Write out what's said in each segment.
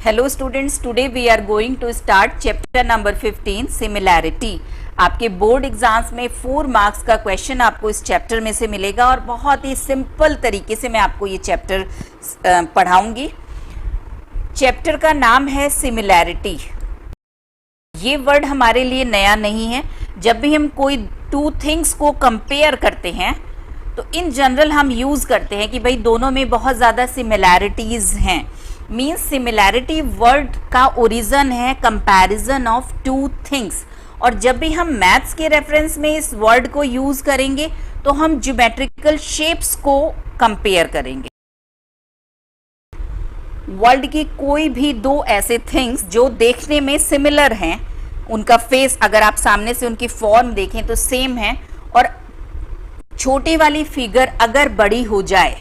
Hello students, today we are going to start chapter number 15 similarity. आपके board exams में 4 marks का question आपको इस चैप्टर में से मिलेगा और बहुत ही सिंपल तरीके से मैं आपको ये चैप्टर पढ़ाऊंगी। चैप्टर का नाम है सिमिलैरिटी। ये वर्ड हमारे लिए नया नहीं है। जब भी हम कोई 2 थिंग्स को कंपेयर करते हैं तो इन जनरल हम यूज़ करते हैं कि भाई दोनों में बहुत ज़्यादा सिमिलैरिटीज़ हैं। मीन्स सिमिलैरिटी वर्ड का ओरिजिन है कंपैरिजन ऑफ 2 थिंग्स। और जब भी हम मैथ्स के रेफरेंस में इस वर्ड को यूज़ करेंगे तो हम ज्योमेट्रिकल शेप्स को कंपेयर करेंगे। वर्ल्ड की कोई भी 2 ऐसे थिंग्स जो देखने में सिमिलर हैं, उनका फेस अगर आप सामने से उनकी फॉर्म देखें तो सेम है, और छोटी वाली फिगर अगर बड़ी हो जाए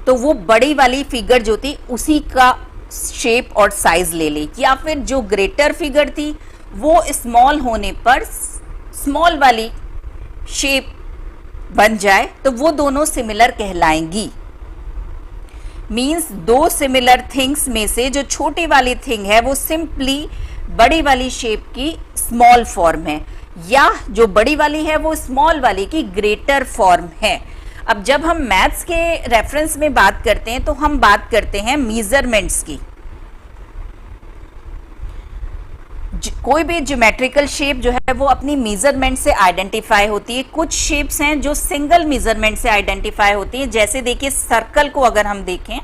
तो वो बड़ी वाली फिगर जो थी उसी का शेप और साइज ले ले, या फिर जो ग्रेटर फिगर थी वो स्मॉल होने पर स्मॉल वाली शेप बन जाए तो वो दोनों सिमिलर कहलाएंगी। मीन्स 2 सिमिलर थिंग्स में से जो छोटी वाली थिंग है वो सिंपली बड़ी वाली शेप की स्मॉल फॉर्म है, या जो बड़ी वाली है वो स्मॉल वाली की ग्रेटर फॉर्म है। अब जब हम मैथ्स के रेफरेंस में बात करते हैं तो हम बात करते हैं मेजरमेंट्स की। कोई भी ज्योमेट्रिकल शेप जो है वो अपनी मेजरमेंट से आइडेंटिफाई होती है। कुछ शेप्स हैं जो सिंगल मेजरमेंट से आइडेंटिफाई होती हैं। जैसे देखिए सर्कल को अगर हम देखें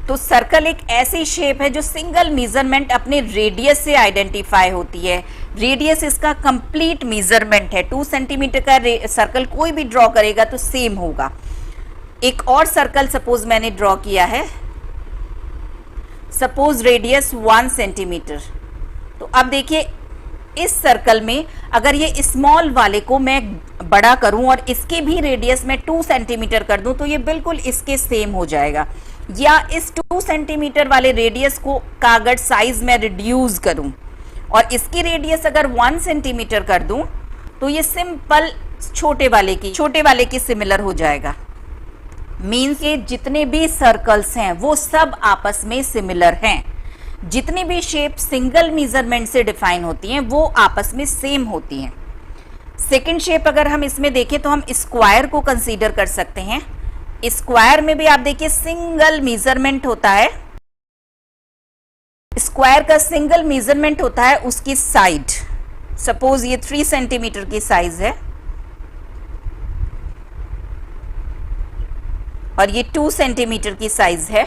तो सर्कल एक ऐसी शेप है जो सिंगल मेजरमेंट अपने रेडियस से आइडेंटिफाई होती है। रेडियस इसका कंप्लीट मेजरमेंट है। 2 सेंटीमीटर का सर्कल कोई भी ड्रॉ करेगा तो सेम होगा। एक और सर्कल सपोज मैंने ड्रॉ किया है, सपोज रेडियस 1 सेंटीमीटर। तो अब देखिए इस सर्कल में अगर ये स्मॉल वाले को मैं बड़ा करूं और इसके भी रेडियस में 2 सेंटीमीटर कर दूं तो ये बिल्कुल इसके सेम हो जाएगा। या इस 2 सेंटीमीटर वाले रेडियस को का अगर साइज में रिड्यूस करूं और इसकी रेडियस अगर 1 सेंटीमीटर कर दूं तो ये सिंपल छोटे वाले की सिमिलर हो जाएगा। मीन्स ये जितने भी सर्कल्स हैं वो सब आपस में सिमिलर हैं। जितनी भी शेप सिंगल मेजरमेंट से डिफाइन होती हैं वो आपस में सेम होती हैं। सेकंड शेप अगर हम इसमें देखें तो हम स्क्वायर को कंसीडर कर सकते हैं। स्क्वायर में भी आप देखिए सिंगल मेजरमेंट होता है। स्क्वायर का सिंगल मेजरमेंट होता है उसकी साइड। सपोज ये 3 सेंटीमीटर की साइज है और ये 2 सेंटीमीटर की साइज है।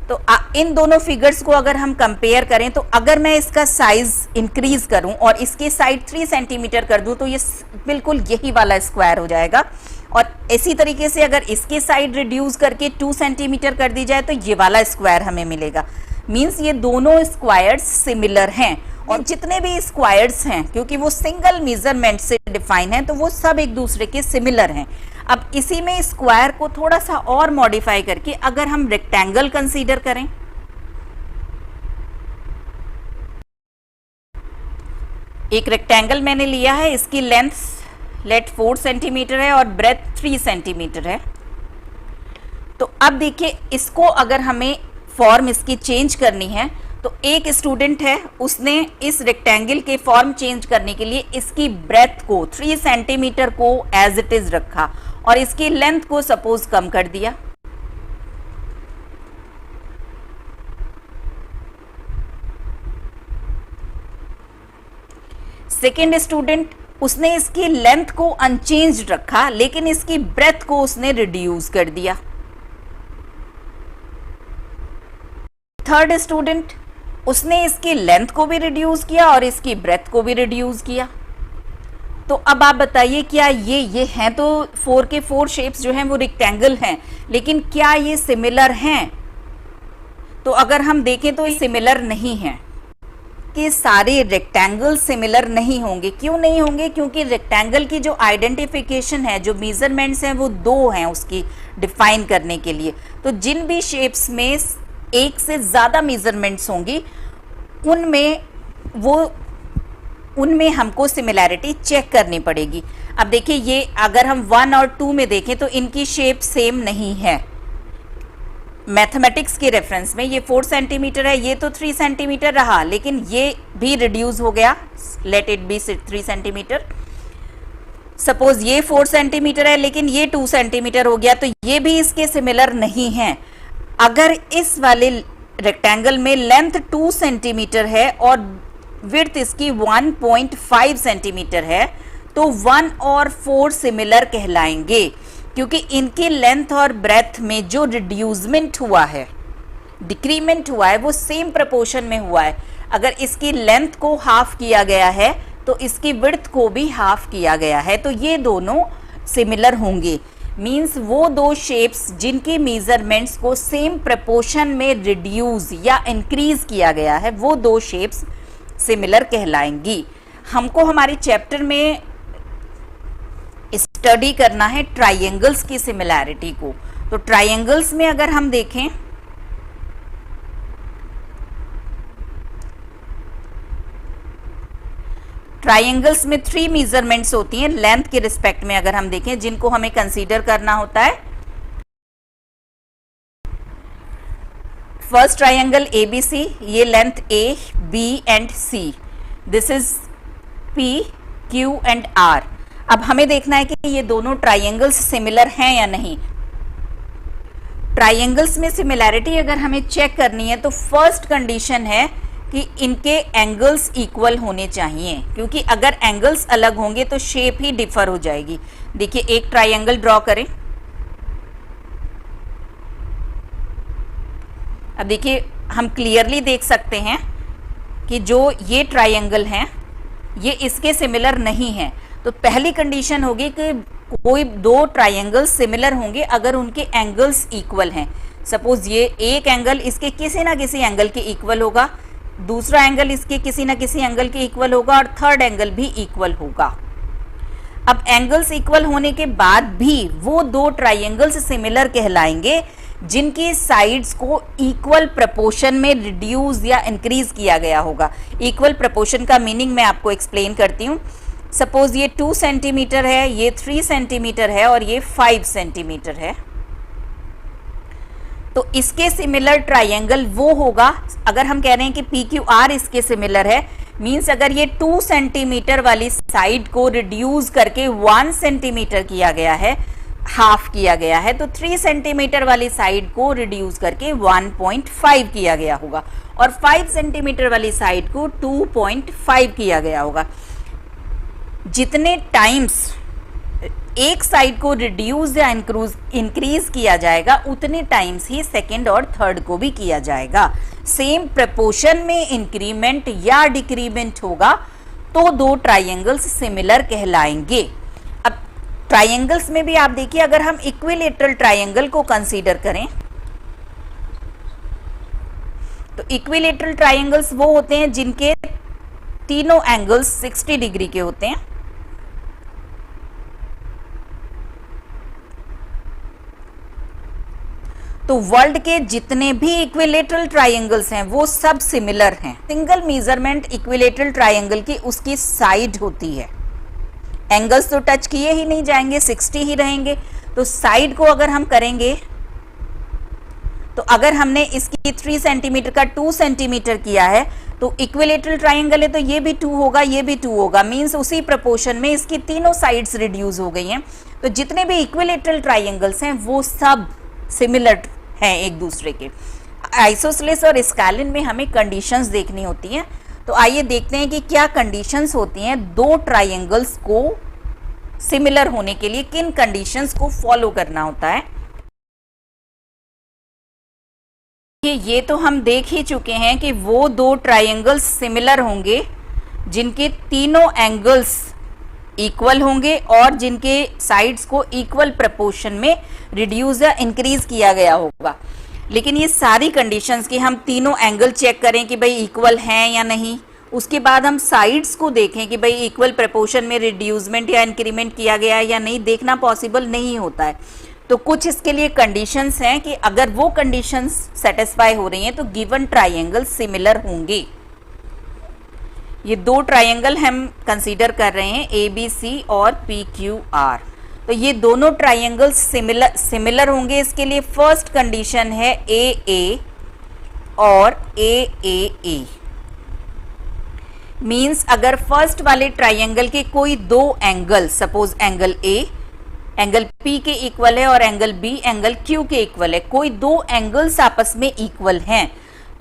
तो इन दोनों फिगर्स को अगर हम कंपेयर करें तो अगर मैं इसका साइज इंक्रीज करूं और इसकी साइड 3 सेंटीमीटर कर दूं तो ये बिल्कुल यही वाला स्क्वायर हो जाएगा। और इसी तरीके से अगर इसकी साइड रिड्यूस करके 2 सेंटीमीटर कर दी जाए तो ये वाला स्क्वायर हमें मिलेगा। मीन्स ये दोनों स्क्वायर्स सिमिलर हैं। और जितने भी स्क्वायर्स हैं क्योंकि वो सिंगल मेजरमेंट से डिफाइन है तो वो सब एक दूसरे के सिमिलर हैं। अब इसी में स्क्वायर को थोड़ा सा और मॉडिफाई करके अगर हम रेक्टेंगल कंसीडर करें, एक रेक्टेंगल मैंने लिया है, इसकी लेंथ 4 सेंटीमीटर है और ब्रेथ 3 सेंटीमीटर है। तो अब देखिए इसको अगर हमें फॉर्म इसकी चेंज करनी है तो एक स्टूडेंट है उसने इस रेक्टेंगल के फॉर्म चेंज करने के लिए इसकी ब्रेथ को 3 सेंटीमीटर को एज इट इज रखा और इसकी लेंथ को सपोज कम कर दिया। सेकेंड स्टूडेंट उसने इसकी लेंथ को अनचेंज्ड रखा लेकिन इसकी ब्रेथ को उसने रिड्यूस कर दिया। थर्ड स्टूडेंट उसने इसकी लेंथ को भी रिड्यूस किया और इसकी ब्रेथ को भी रिड्यूस किया। तो अब आप बताइए क्या ये हैं तो 4 के 4 शेप्स जो हैं वो रेक्टेंगल हैं, लेकिन क्या ये सिमिलर हैं? तो अगर हम देखें तो ये सिमिलर नहीं हैं। कि सारे रेक्टेंगल सिमिलर नहीं होंगे। क्यों नहीं होंगे? क्योंकि रेक्टेंगल की जो आइडेंटिफिकेशन है, जो मेजरमेंट्स हैं वो 2 हैं उसकी डिफाइन करने के लिए। तो जिन भी शेप्स में एक से ज़्यादा मेजरमेंट्स होंगी उनमें हमको सिमिलैरिटी चेक करनी पड़ेगी। अब देखिए ये अगर हम 1 और 2 में देखें तो इनकी शेप सेम नहीं है। मैथमेटिक्स के रेफरेंस में ये 4 सेंटीमीटर है, ये तो 3 सेंटीमीटर रहा, लेकिन ये भी रिड्यूस हो गया, let it be 3 centimetre. Suppose ये 4 सेंटीमीटर है लेकिन ये 2 सेंटीमीटर हो गया, तो ये भी इसके सिमिलर नहीं है। अगर इस वाले रेक्टेंगल में लेंथ 2 सेंटीमीटर है और विड्थ इसकी 1.5 सेंटीमीटर है, तो 1 और 4 सिमिलर कहलाएंगे, क्योंकि इनकी लेंथ और ब्रेथ में जो रिड्यूसमेंट हुआ है, डिक्रीमेंट हुआ है, वो सेम प्रोपोर्शन में हुआ है। अगर इसकी लेंथ को हाफ किया गया है तो इसकी विड्थ को भी हाफ किया गया है, तो ये दोनों सिमिलर होंगे। मींस वो दो शेप्स जिनकी मेजरमेंट्स को सेम प्रोपोर्शन में रिड्यूस या इंक्रीज किया गया है, वो दो शेप्स सिमिलर कहलाएंगी। हमको हमारे चैप्टर में स्टडी करना है ट्राइंगल्स की सिमिलैरिटी को। तो ट्राइंगल्स में अगर हम देखें, ट्राइंगल्स में 3 मेजरमेंट्स होती हैं लेंथ के रिस्पेक्ट में, अगर हम देखें, जिनको हमें कंसीडर करना होता है। फर्स्ट ट्राइंगल ABC, ये length A, B and C, this is P, Q and R। अब हमें देखना है कि ये दोनों ट्राइंगल्स सिमिलर हैं या नहीं। ट्राइंगल्स में सिमिलैरिटी अगर हमें चेक करनी है तो फर्स्ट कंडीशन है कि इनके एंगल्स इक्वल होने चाहिए, क्योंकि अगर एंगल्स अलग होंगे तो शेप ही डिफर हो जाएगी। देखिए एक ट्राइंगल ड्रॉ करें। अब देखिए हम क्लियरली देख सकते हैं कि जो ये ट्राइंगल हैं ये इसके सिमिलर नहीं है। तो पहली कंडीशन होगी कि कोई दो ट्राइंगल्स सिमिलर होंगे अगर उनके एंगल्स इक्वल हैं। सपोज ये एक एंगल इसके किसी ना किसी एंगल के इक्वल होगा, दूसरा एंगल इसके किसी ना किसी एंगल के इक्वल होगा और थर्ड एंगल भी इक्वल होगा। अब एंगल्स इक्वल होने के बाद भी वो दो ट्राइंगल्स सिमिलर कहलाएंगे जिनकी साइड्स को इक्वल प्रोपोर्शन में रिड्यूस या इंक्रीज किया गया होगा। इक्वल प्रोपोर्शन का मीनिंग मैं आपको एक्सप्लेन करती हूँ। सपोज ये 2 सेंटीमीटर है, ये 3 सेंटीमीटर है और ये 5 सेंटीमीटर है, तो इसके सिमिलर ट्राइंगल वो होगा। अगर हम कह रहे हैं कि PQR इसके सिमिलर है, मींस अगर ये 2 सेंटीमीटर वाली साइड को रिड्यूस करके 1 सेंटीमीटर किया गया है, हाफ किया गया है, तो 3 सेंटीमीटर वाली साइड को रिड्यूस करके 1.5 किया गया होगा और 5 सेंटीमीटर वाली साइड को 2.5 किया गया होगा। जितने टाइम्स एक साइड को रिड्यूस या इंक्रीज किया जाएगा, उतने टाइम्स ही सेकेंड और थर्ड को भी किया जाएगा। सेम प्रोपोर्शन में इंक्रीमेंट या डिक्रीमेंट होगा तो दो ट्राइंगल्स सिमिलर कहलाएंगे। अब ट्राइंगल्स में भी आप देखिए, अगर हम इक्विलेटरल ट्राइंगल को कंसीडर करें तो इक्विलेटरल ट्राइंगल्स वो होते हैं जिनके तीनों एंगल्स 60 डिग्री के होते हैं। तो वर्ल्ड के जितने भी इक्विलेटरल ट्राइंगल्स हैं वो सब सिमिलर हैं। सिंगल मेजरमेंट इक्विलेटरल ट्राइंगल की उसकी साइड होती है। एंगल्स तो टच किए ही नहीं जाएंगे, 60 ही रहेंगे। तो साइड को अगर हम करेंगे तो अगर हमने इसकी 3 सेंटीमीटर का 2 सेंटीमीटर किया है तो इक्विलेटरल ट्राइंगल है तो ये भी 2 होगा, ये भी 2 होगा। मींस उसी प्रोपोर्शन में इसकी तीनों साइड्स रिड्यूस हो गई हैं। तो जितने भी इक्विलेटरल ट्राइंगल्स हैं वो सब सिमिलर हैं एक दूसरे के। आइसोसेलेस और स्केलिन में हमें कंडीशंस देखनी होती हैं। तो आइए देखते हैं कि क्या कंडीशंस होती हैं दो ट्राइंगल्स को सिमिलर होने के लिए, किन कंडीशंस को फॉलो करना होता है। ये तो हम देख ही चुके हैं कि वो दो ट्राइंगल्स सिमिलर होंगे जिनके तीनों एंगल्स इक्वल होंगे और जिनके साइड्स को इक्वल प्रोपोर्शन में रिड्यूस या इंक्रीज किया गया होगा। लेकिन ये सारी कंडीशंस कि हम तीनों एंगल चेक करें कि भाई इक्वल हैं या नहीं, उसके बाद हम साइड्स को देखें कि भाई इक्वल प्रोपोर्शन में रिड्यूसमेंट या इंक्रीमेंट किया गया है या नहीं, देखना पॉसिबल नहीं होता है। तो कुछ इसके लिए कंडीशंस हैं कि अगर वो कंडीशंस सेटिस्फाई हो रही हैं तो गिवन ट्राइंगल सिमिलर होंगे। ये दो ट्राइंगल हम कंसीडर कर रहे हैं ABC और PQR। तो ये दोनों ट्राइंगल्स सिमिलर होंगे। इसके लिए फर्स्ट कंडीशन है ए ए और ए ए ए। मीन्स अगर फर्स्ट वाले ट्राइंगल के कोई दो angle, suppose angle A angle P के इक्वल है और एंगल B एंगल Q के इक्वल है, कोई दो एंगल्स आपस में इक्वल हैं,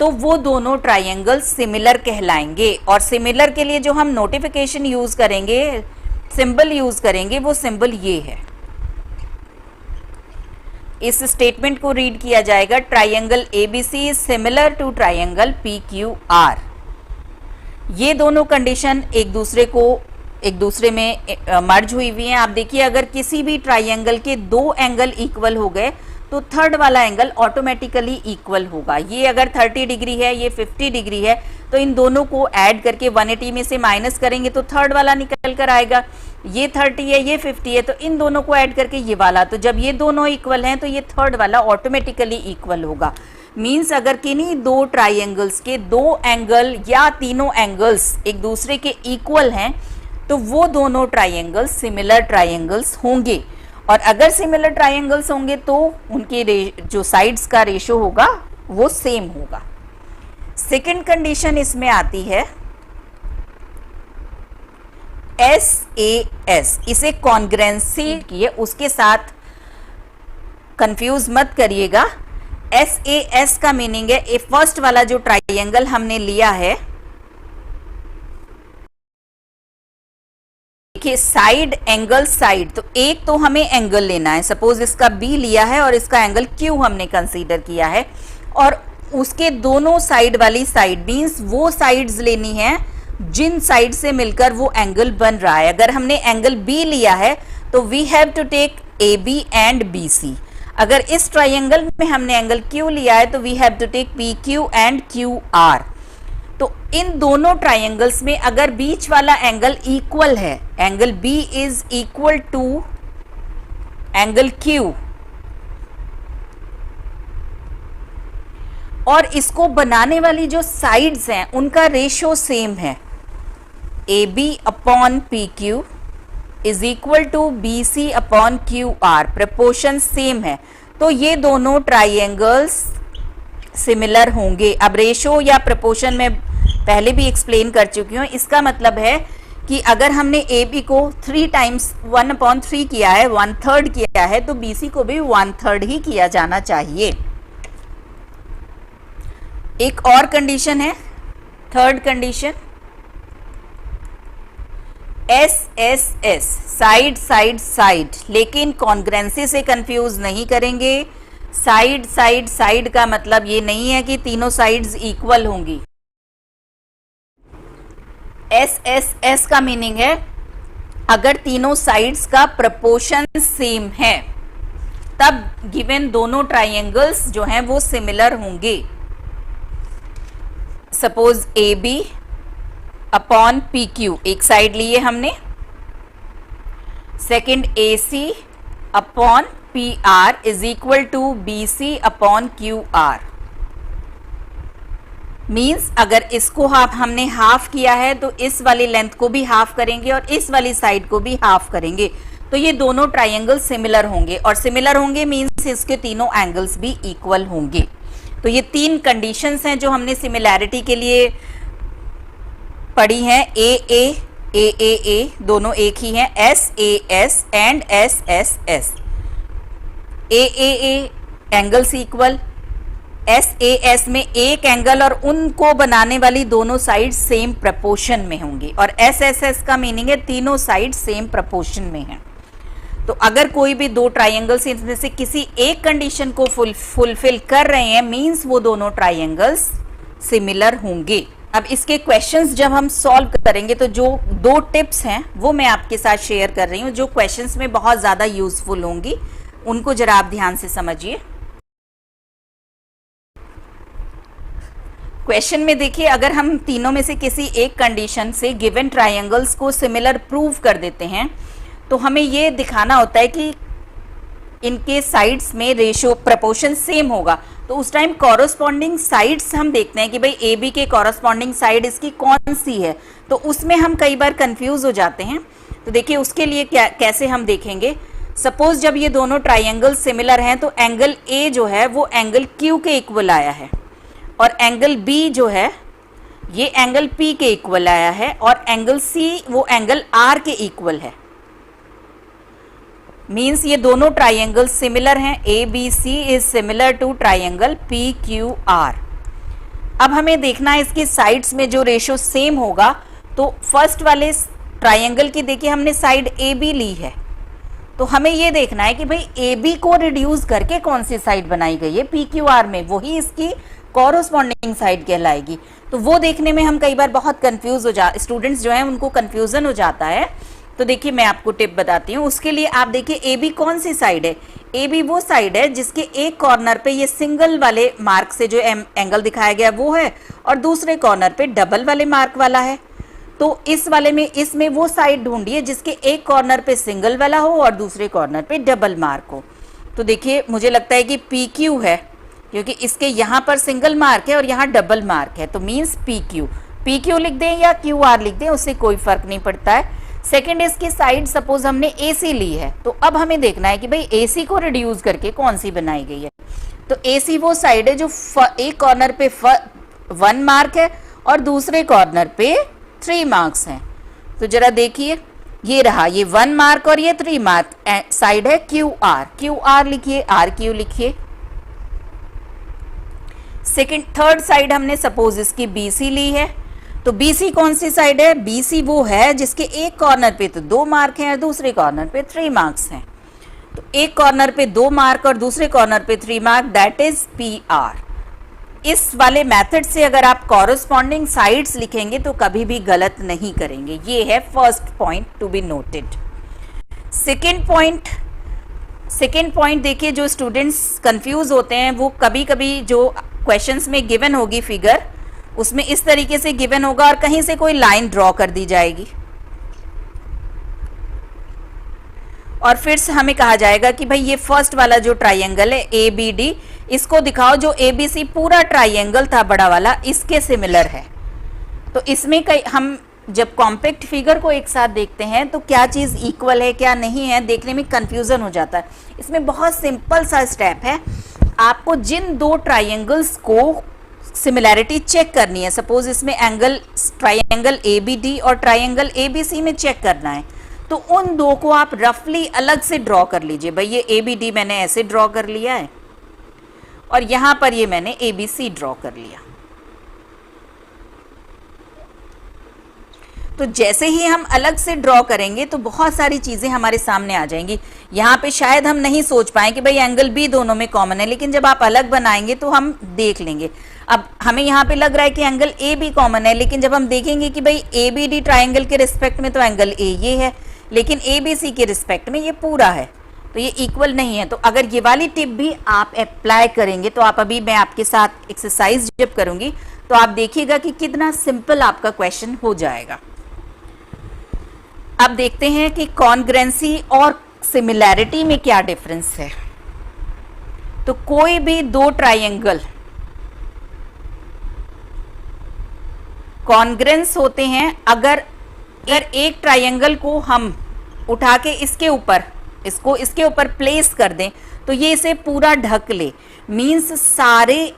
तो वो दोनों ट्राइंगल सिमिलर कहलाएंगे। और सिमिलर के लिए जो हम नोटिफिकेशन यूज करेंगे, सिंबल यूज करेंगे, वो सिंबल ये है। इस स्टेटमेंट को रीड किया जाएगा, triangle ABC is similar to triangle PQR। ये दोनों कंडीशन एक दूसरे में मर्ज हुई हुई हैं। आप देखिए, अगर किसी भी ट्राइंगल के दो एंगल इक्वल हो गए तो थर्ड वाला एंगल ऑटोमेटिकली इक्वल होगा। ये अगर 30 डिग्री है, ये 50 डिग्री है, तो इन दोनों को ऐड करके 180 में से माइनस करेंगे तो थर्ड वाला निकल कर आएगा। ये 30 है, ये 50 है, तो इन दोनों को ऐड करके ये वाला, तो जब ये दोनों इक्वल हैं तो ये थर्ड वाला ऑटोमेटिकली इक्वल होगा। मीन्स अगर किन्हीं दो ट्राइंगल्स के दो एंगल या तीनों एंगल्स एक दूसरे के इक्वल हैं तो वो दोनों ट्राइंगल्स सिमिलर ट्राइंगल्स होंगे। और अगर सिमिलर ट्राइंगल्स होंगे तो उनके जो साइड्स का रेशो होगा वो सेम होगा। सेकंड कंडीशन इसमें आती है SAS। इसे कॉन्ग्रेंसी की है, उसके साथ कंफ्यूज मत करिएगा। SAS का मीनिंग है, फर्स्ट वाला जो ट्राइंगल हमने लिया है, देखिए साइड एंगल साइड, तो एक तो हमें एंगल लेना है, सपोज इसका B लिया है और इसका एंगल Q हमने कंसीडर किया है, और उसके दोनों साइड वाली साइड मीन्स वो साइड्स लेनी है जिन साइड से मिलकर वो एंगल बन रहा है। अगर हमने एंगल B लिया है तो we have to take AB and BC। अगर इस ट्राइंगल में हमने एंगल Q लिया है तो we have to take PQ and QR। तो इन दोनों ट्राइंगल्स में अगर बीच वाला एंगल इक्वल है, angle B is equal to angle Q, और इसको बनाने वाली जो साइड्स हैं उनका रेशो सेम है, AB upon PQ is equal to BC upon QR, proportion same है, तो ये दोनों ट्राइंगल्स सिमिलर होंगे। अब रेशो या प्रपोर्शन में पहले भी एक्सप्लेन कर चुकी हूँ। इसका मतलब है कि अगर हमने AB को 3 टाइम्स 1/3 किया है, 1/3 किया है, तो BC को भी 1/3 ही किया जाना चाहिए। एक और कंडीशन है, third condition SSS, side side side, लेकिन कॉन्ग्रेंसी से कंफ्यूज नहीं करेंगे। साइड साइड साइड का मतलब ये नहीं है कि तीनों साइड्स इक्वल होंगी। SSS का मीनिंग है अगर तीनों साइड्स का प्रपोर्शन सेम है तब गिवन दोनों ट्राइंगल्स जो हैं वो सिमिलर होंगे। सपोज AB अपॉन PQ एक साइड लिए हमने, second AC upon PR is equal to BC upon QR। Means अगर इसको हमने हाफ किया है तो इस वाली लेंथ को भी हाफ करेंगे और इस वाली साइड को भी हाफ करेंगे, तो ये दोनों ट्राइंगल सिमिलर होंगे। और सिमिलर होंगे मीन्स इसके तीनों एंगल्स भी इक्वल होंगे। तो ये 3 कंडीशंस हैं जो हमने सिमिलैरिटी के लिए पढ़ी हैं। AA AAA दोनों एक ही हैं, SAS and SSS। AAA angles equal, SAS में एक एंगल और उनको बनाने वाली दोनों साइड सेम प्रपोर्शन में होंगी, और SSS का मीनिंग है तीनों साइड सेम प्रपोर्शन में हैं। तो अगर कोई भी दो ट्राइंगल्स इनमें से किसी एक कंडीशन को फुलफिल कर रहे हैं मींस वो दोनों ट्राइंगल्स सिमिलर होंगे। अब इसके क्वेश्चंस जब हम सॉल्व करेंगे तो जो 2 टिप्स हैं वो मैं आपके साथ शेयर कर रही हूं जो क्वेश्चंस में बहुत ज्यादा यूजफुल होंगी, उनको जरा आप ध्यान से समझिए। क्वेश्चन में देखिए, अगर हम तीनों में से किसी एक कंडीशन से गिवन ट्राइंगल्स को सिमिलर प्रूव कर देते हैं तो हमें ये दिखाना होता है कि इनके साइड्स में रेशियो प्रपोर्शन सेम होगा। तो उस टाइम कॉरस्पॉन्डिंग साइड्स हम देखते हैं कि भाई ए बी के कॉरस्पॉन्डिंग साइड इसकी कौन सी है, तो उसमें हम कई बार कंफ्यूज हो जाते हैं। तो देखिए उसके लिए कैसे हम देखेंगे, सपोज जब ये दोनों ट्राइंगल सिमिलर हैं तो एंगल ए जो है वो एंगल क्यू के इक्वल आया है, और एंगल बी जो है ये एंगल पी के इक्वल आया है, और एंगल सी वो एंगल आर के इक्वल है। मीन्स ये दोनों ट्राइंगल सिमिलर हैं। A B C is similar to triangle P Q R. अब हमें देखना है इसकी साइड्स में जो रेशियो सेम होगा। तो फर्स्ट वाले ट्राइंगल की देखिए हमने साइड ए बी ली है, तो हमें ये देखना है कि भाई ए बी को रिड्यूस करके कौन सी साइड बनाई गई है पी क्यू आर में, वही इसकी कॉरस्पॉन्डिंग साइड कहलाएगी। तो वो देखने में हम कई बार बहुत कंफ्यूज स्टूडेंट्स जो हैं उनको कंफ्यूजन हो जाता है। तो देखिए मैं आपको टिप बताती हूँ। उसके लिए आप देखिए ए बी कौन सी साइड है। ए बी वो साइड है जिसके एक कॉर्नर पे ये सिंगल वाले मार्क से जो एंगल दिखाया गया वो है, और दूसरे कॉर्नर पे डबल वाले मार्क वाला है। तो इस वाले में इसमें वो साइड ढूंढिए जिसके एक कॉर्नर पे सिंगल वाला हो और दूसरे कॉर्नर पे डबल मार्क हो। तो देखिए मुझे लगता है कि पी क्यू है, क्योंकि इसके यहाँ पर सिंगल मार्क है और यहाँ डबल मार्क है, तो मीन्स पी क्यू लिख दें या क्यू आर लिख दें, उससे कोई फर्क नहीं पड़ता है। सेकेंड, इसकी साइड सपोज हमने ए सी ली है, तो अब हमें देखना है कि भाई ए सी को रिड्यूस करके कौन सी बनाई गई है। तो ए सी वो साइड है जो एक कॉर्नर पे 1 मार्क है और दूसरे कॉर्नर पे 3 मार्क्स हैं। तो जरा देखिए ये रहा, ये 1 मार्क और ये 3 मार्क साइड है क्यू आर लिखिए, आर क्यू लिखिए। सेकेंड थर्ड साइड हमने सपोज इसकी बी सी ली है, तो बी सी कौन सी साइड है? बी सी वो है जिसके एक कॉर्नर पे तो 2 मार्क हैं और दूसरे कॉर्नर पे 3 मार्क्स हैं। तो एक कॉर्नर पे 2 मार्क और दूसरे कॉर्नर पे 3 mark, that is P R. इस वाले मेथड से अगर आप कॉरस्पॉन्डिंग साइड्स लिखेंगे तो कभी भी गलत नहीं करेंगे। ये है first point to be noted. Second point देखिए, जो स्टूडेंट्स कंफ्यूज होते हैं वो कभी कभी जो क्वेश्चंस में गिवन होगी फिगर, उसमें इस तरीके से गिवन होगा और कहीं से कोई लाइन ड्रॉ कर दी जाएगी और फिर से हमें कहा जाएगा कि भाई ये फर्स्ट वाला जो ट्राइंगल है ए बी डी, इसको दिखाओ जो ए बी सी पूरा ट्राइंगल था बड़ा वाला, इसके सिमिलर है। तो इसमें कई हम जब कॉम्पैक्ट फिगर को एक साथ देखते हैं तो क्या चीज़ इक्वल है क्या नहीं है देखने में कंफ्यूजन हो जाता है। इसमें बहुत सिंपल सा स्टेप है, आपको जिन 2 ट्राइंगल्स को सिमिलैरिटी चेक करनी है, सपोज इसमें ट्राइंगल ए बी डी और ट्राइंगल ए बी सी में चेक करना है, तो उन 2 को आप रफली अलग से ड्रॉ कर लीजिए। भाई ये ए बी डी मैंने ऐसे ड्रॉ कर लिया है और यहां पर ये मैंने ए बी सी ड्रॉ कर लिया। तो जैसे ही हम अलग से ड्रॉ करेंगे तो बहुत सारी चीजें हमारे सामने आ जाएंगी। यहाँ पे शायद हम नहीं सोच पाए कि भाई एंगल बी दोनों में कॉमन है, लेकिन जब आप अलग बनाएंगे तो हम देख लेंगे। अब हमें यहाँ पे लग रहा है कि एंगल ए बी कॉमन है, लेकिन जब हम देखेंगे कि भाई ए बी डी ट्राइंगल के रिस्पेक्ट में तो एंगल ए ये है, लेकिन ए बी सी के रिस्पेक्ट में ये पूरा है, तो ये इक्वल नहीं है। तो अगर ये वाली टिप भी आप अप्लाई करेंगे तो आप अभी मैं आपके साथ एक्सरसाइज जब करूंगी तो आप देखिएगा कि कितना सिंपल आपका क्वेश्चन हो जाएगा। अब देखते हैं कि कॉन्ग्रेंसी और सिमिलैरिटी में क्या डिफरेंस है। तो कोई भी 2 ट्राइंगल कॉन्ग्रेंस होते हैं अगर एक ट्राइंगल को हम उठा के इसके ऊपर प्लेस कर दें तो ये इसे पूरा ढक ले, मींस सारे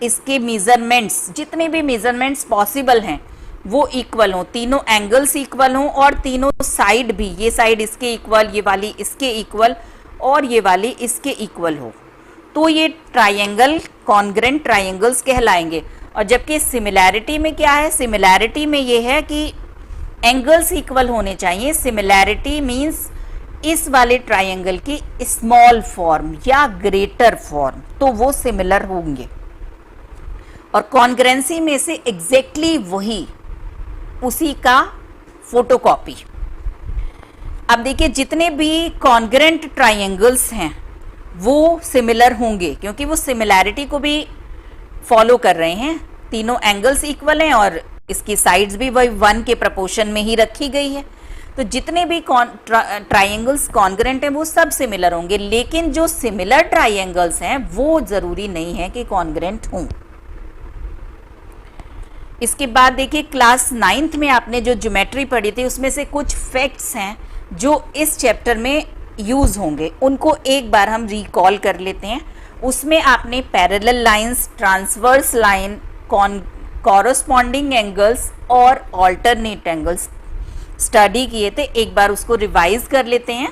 इसके मेजरमेंट्स, जितने भी मेजरमेंट्स पॉसिबल हैं वो इक्वल हो, तीनों एंगल्स इक्वल हों और तीनों साइड भी, ये साइड इसके इक्वल, ये वाली इसके इक्वल और ये वाली इसके इक्वल हो, तो ये ट्राइंगल कॉन्ग्रेंट ट्राइंगल्स कहलाएंगे। और जबकि सिमिलैरिटी में क्या है? सिमिलैरिटी में ये है कि एंगल्स इक्वल होने चाहिए। सिमिलैरिटी मींस इस वाले ट्राइंगल की स्मॉल फॉर्म या ग्रेटर फॉर्म, तो वो सिमिलर होंगे। और कॉन्ग्रेंसी में से एग्जैक्टली वही, उसी का फोटोकॉपी। अब देखिए जितने भी कॉन्ग्रेंट ट्राइंगल्स हैं वो सिमिलर होंगे, क्योंकि वो सिमिलैरिटी को भी फॉलो कर रहे हैं। तीनों एंगल्स इक्वल हैं और इसकी साइड्स भी वही 1 के प्रपोर्शन में ही रखी गई है। तो जितने भी ट्राइंगल्स कॉन्ग्रेंट हैं वो सब सिमिलर होंगे, लेकिन जो सिमिलर ट्राइंगल्स हैं वो जरूरी नहीं है कि कॉन्ग्रेंट हों। इसके बाद देखिए क्लास 9th में आपने जो ज्योमेट्री पढ़ी थी उसमें से कुछ फैक्ट्स हैं जो इस चैप्टर में यूज होंगे उनको एक बार हम रिकॉल कर लेते हैं। उसमें आपने parallel lines, transverse line, corresponding angles और ऑल्टरनेट एंगल्स स्टडी किए थे। एक बार उसको रिवाइज कर लेते हैं।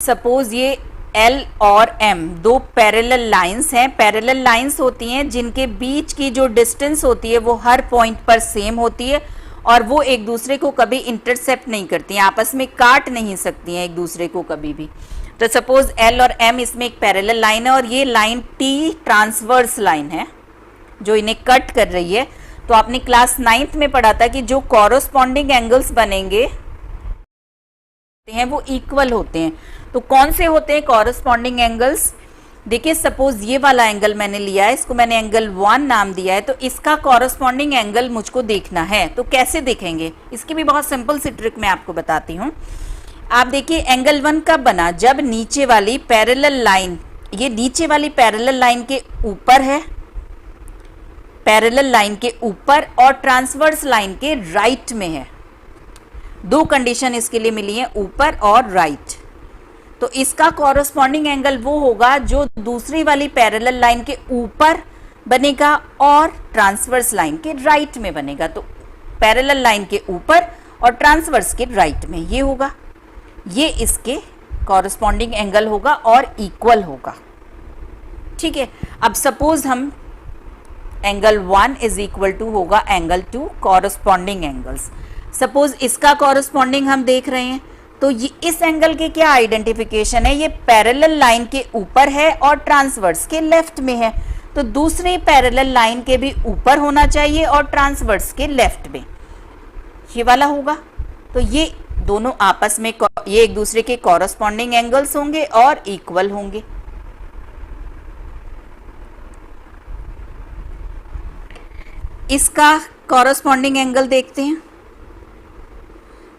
सपोज ये L और M दो पैरेलल लाइंस हैं। पैरेलल लाइंस होती हैं जिनके बीच की जो डिस्टेंस होती है वो हर पॉइंट पर सेम होती है और वो एक दूसरे को कभी इंटरसेप्ट नहीं करती हैं, आपस में काट नहीं सकती हैं एक दूसरे को कभी भी। तो सपोज L और M इसमें एक पैरेलल लाइन है और ये लाइन T ट्रांसवर्स लाइन है जो इन्हें कट कर रही है। तो आपने क्लास 9th में पढ़ा था कि जो कॉरस्पॉन्डिंग एंगल्स बनेंगे हैं वो इक्वल होते हैं। तो कौन से होते हैं कॉरस्पॉन्डिंग एंगल्स? देखिए सपोज ये वाला एंगल मैंने लिया है, इसको मैंने एंगल 1 नाम दिया है, तो इसका कॉरस्पॉन्डिंग एंगल मुझको देखना है। तो कैसे देखेंगे? इसकी भी बहुत सिंपल सी ट्रिक मैं आपको बताती हूँ। आप देखिए एंगल 1 कब बना? जब नीचे वाली पैरेलल लाइन, ये नीचे वाली पैरेलल लाइन के ऊपर है, पैरेलल लाइन के ऊपर और ट्रांसवर्स लाइन के राइट में है। दो कंडीशन इसके लिए मिली है, ऊपर और राइट। तो इसका कॉरस्पॉन्डिंग एंगल वो होगा जो दूसरी वाली पैरेलल लाइन के ऊपर बनेगा और ट्रांसवर्स लाइन के राइट में बनेगा। तो पैरेलल लाइन के ऊपर और ट्रांसवर्स के राइट में ये होगा, ये इसके कॉरस्पॉन्डिंग एंगल होगा और इक्वल होगा। ठीक है, अब सपोज हम एंगल 1 इज इक्वल टू होगा एंगल 2 कॉरस्पॉन्डिंग एंगल्स। सपोज इसका कॉरस्पॉन्डिंग हम देख रहे हैं, तो ये इस एंगल के क्या आइडेंटिफिकेशन है? ये पैरेलल लाइन के ऊपर है और ट्रांसवर्स के लेफ्ट में है। तो दूसरे पैरेलल लाइन के भी ऊपर होना चाहिए और ट्रांसवर्स के लेफ्ट में, ये वाला होगा। तो ये दोनों आपस में ये एक दूसरे के कॉरस्पॉन्डिंग एंगल्स होंगे और इक्वल होंगे। इसका कॉरस्पॉन्डिंग एंगल देखते हैं।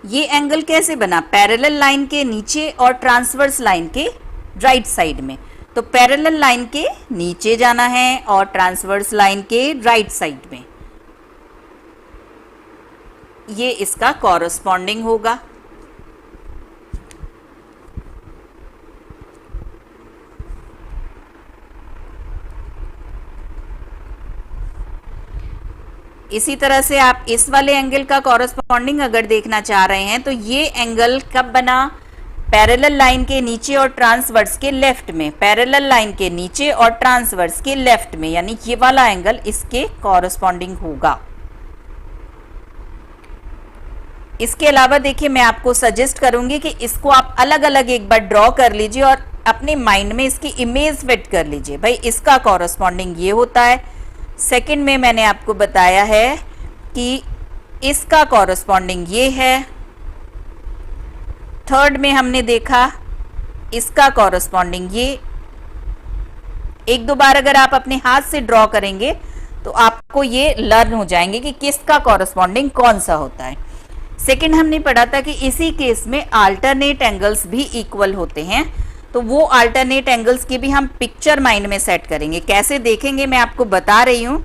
ये एंगल कैसे बना? पैरेलल लाइन के नीचे और ट्रांसवर्स लाइन के राइट साइड में। तो पैरेलल लाइन के नीचे जाना है और ट्रांसवर्स लाइन के राइट साइड में, ये इसका कॉरस्पॉन्डिंग होगा। इसी तरह से आप इस वाले एंगल का कॉरस्पॉन्डिंग अगर देखना चाह रहे हैं तो ये एंगल कब बना? पैरेलल लाइन के नीचे और ट्रांसवर्स के लेफ्ट में, पैरेलल लाइन के नीचे और ट्रांसवर्स के लेफ्ट में, यानी ये वाला एंगल इसके कॉरस्पॉन्डिंग होगा। इसके अलावा देखिए मैं आपको सजेस्ट करूंगी कि इसको आप अलग अलग एक बार ड्रॉ कर लीजिए और अपने माइंड में इसकी इमेज फिट कर लीजिए। भाई इसका कॉरस्पॉन्डिंग ये होता है। सेकंड में मैंने आपको बताया है कि इसका कॉरस्पॉन्डिंग ये है। थर्ड में हमने देखा इसका कॉरस्पॉन्डिंग ये। एक दो बार अगर आप अपने हाथ से ड्रॉ करेंगे तो आपको ये लर्न हो जाएंगे कि किसका कॉरस्पॉन्डिंग कौन सा होता है। सेकंड हमने पढ़ा था कि इसी केस में अल्टरनेट एंगल्स भी इक्वल होते हैं। तो वो अल्टरनेट एंगल्स की भी हम पिक्चर माइंड में सेट करेंगे। कैसे देखेंगे मैं आपको बता रही हूं,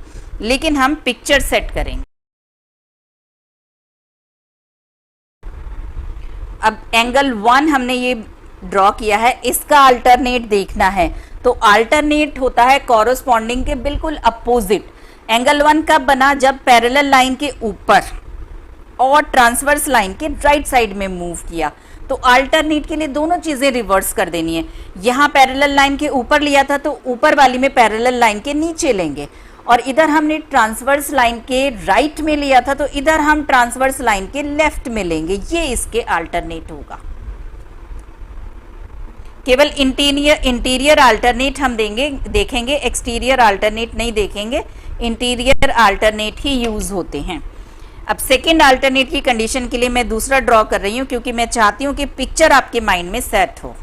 लेकिन हम पिक्चर सेट करेंगे। अब एंगल 1 हमने ये ड्रॉ किया है, इसका अल्टरनेट देखना है। तो अल्टरनेट होता है कॉरस्पॉन्डिंग के बिल्कुल अपोजिट। एंगल 1 कब बना? जब पैरेलल लाइन के ऊपर और ट्रांसवर्स लाइन के राइट साइड में मूव किया। तो अल्टरनेट के लिए दोनों चीजें रिवर्स कर देनी है। यहां पैरेलल लाइन के ऊपर लिया था तो ऊपर वाली में पैरेलल लाइन के नीचे लेंगे, और इधर हमने ट्रांसवर्स लाइन के राइट में लिया था तो इधर हम ट्रांसवर्स लाइन के लेफ्ट में लेंगे। ये इसके अल्टरनेट होगा। केवल इंटीरियर अल्टरनेट हम देखेंगे, एक्सटीरियर अल्टरनेट नहीं देखेंगे। इंटीरियर अल्टरनेट ही यूज होते हैं। अब सेकेंड अल्टरनेट की कंडीशन के लिए मैं दूसरा ड्रॉ कर रही हूं, क्योंकि मैं चाहती हूं कि पिक्चर आपके माइंड में सेट हो।